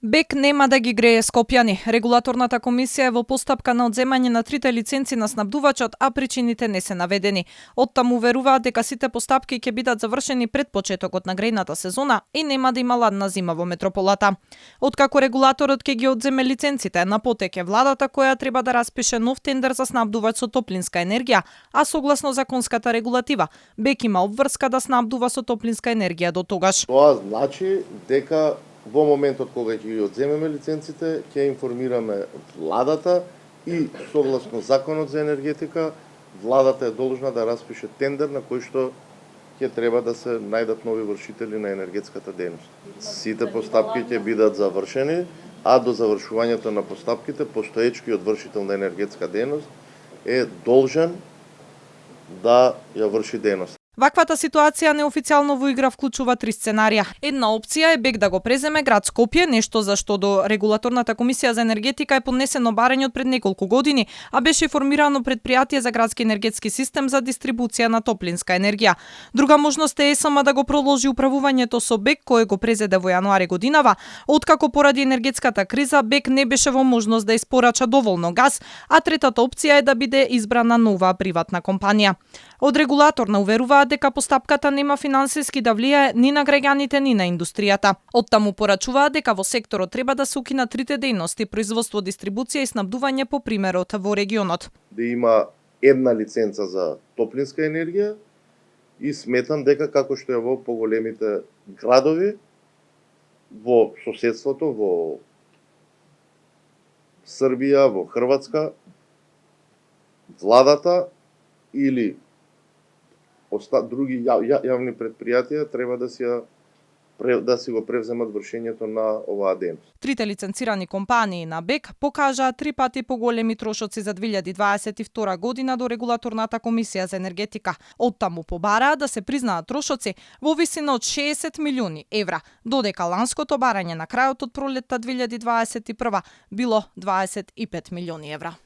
БЕК нема да ги грее Скопјани. Регулаторната комисија е во постапка на одземање на трите лиценци на снабдувачот, а причините не се наведени. Оттаму веруваат дека сите постапки ќе бидат завршени пред почетокот на грејната сезона и нема да има ладна зима во метрополата. Откако регулаторот ќе ги одземе лиценците, на потек е владата која треба да распише нов тендер за снабдувач со топлинска енергија, а согласно законската регулатива, БЕК има обврска да снабдува со топлинска енергија до тогаш. Тоа значи дека во моментот кога ќе ги одземеме лиценците, ќе информираме владата и согласно законот за енергетика, владата е должна да распише тендер на кој што ќе треба да се најдат нови вршители на енергетската дејност. Сите постапки ќе бидат завршени, а до завршувањето на постапките постоечкиот вршител на енергетска дејност е должен да ја врши дејност. Ваквата ситуација неофицијално во игра вклучува три сценарија. Една опција е БЕК да го преземе град Скопје, нешто за што до регулаторната комисија за енергетика е поднесено барање од пред неколку години, а беше формирано предпријатие за градски енергетски систем за дистрибуција на топлинска енергија. Друга можност е ЕСМ да го продолжи управувањето со БЕК кој го презеде во јануари годинава, откако поради енергетската криза БЕК не беше во можност да испорача доволно газ, а третата опција е да биде избрана нова приватна компанија. Од регулаторна уверуваат дека постапката нема финансиски да влијае ни на граѓаните ни на индустријата. Оттаму порачуваат дека во секторот треба да се укинат трите дејности: производство, дистрибуција и снабдување по примерот во регионот. Да има една лиценца за топлинска енергија и сметам дека како што е во поголемите градови во соседството, во Србија, во Хрватска, владата или други јавни предпријатија треба да си го превземат вршењето на оваа дејност. Трите лиценцирани компании на БЕК покажаа 3 пати поголеми трошоци за 2022 година до регулаторната комисија за енергетика. Оттаму побараа да се признаат трошоци во висина од 60 милиони евра, додека ланското барање на крајот од пролетта 2021 било 25 милиони евра.